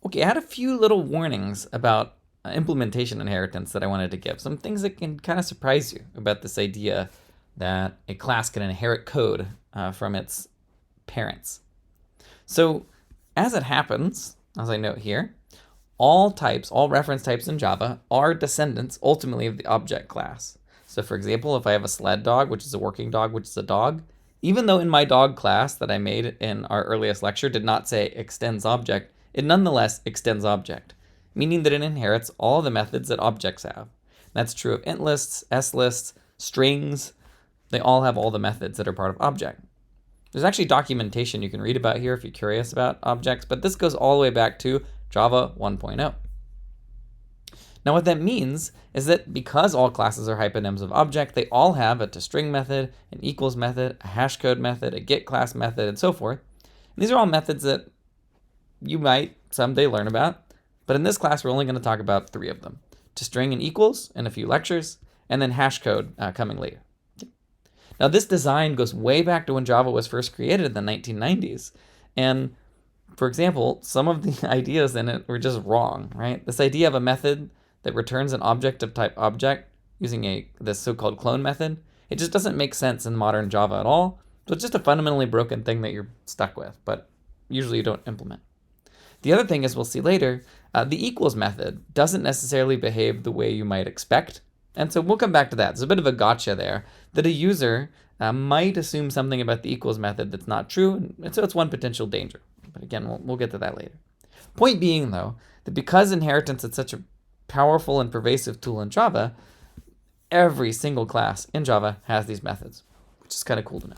Okay, I had a few little warnings about implementation inheritance that I wanted to give. Some things that can kind of surprise you about this idea that a class can inherit code from its parents. So as it happens, as I note here, all reference types in Java are descendants ultimately of the object class. So for example, if I have a sled dog, which is a working dog, which is a dog, even though in my dog class that I made in our earliest lecture did not say extends object, it nonetheless extends object, meaning that it inherits all the methods that objects have. That's true of int lists, s lists, strings. They all have all the methods that are part of object. There's actually documentation you can read about here if you're curious about objects, but this goes all the way back to Java 1.0. Now what that means is that because all classes are hyponyms of object, they all have a toString method, an equals method, a hashcode method, a getClass method, and so forth. And these are all methods that you might someday learn about, but in this class we're only going to talk about 3 of them. toString and equals in a few lectures, and then hashcode coming later. Now this design goes way back to when Java was first created in the 1990s. And for example, some of the ideas in it were just wrong, right? This idea of a method that returns an object of type object using this so-called clone method, it just doesn't make sense in modern Java at all. So it's just a fundamentally broken thing that you're stuck with, but usually you don't implement. The other thing is, we'll see later, the equals method doesn't necessarily behave the way you might expect. And so we'll come back to that. There's a bit of a gotcha there, that a user might assume something about the equals method that's not true, and so it's one potential danger. But again, we'll get to that later. Point being, though, that because inheritance is such a powerful and pervasive tool in Java, every single class in Java has these methods, which is kind of cool to know.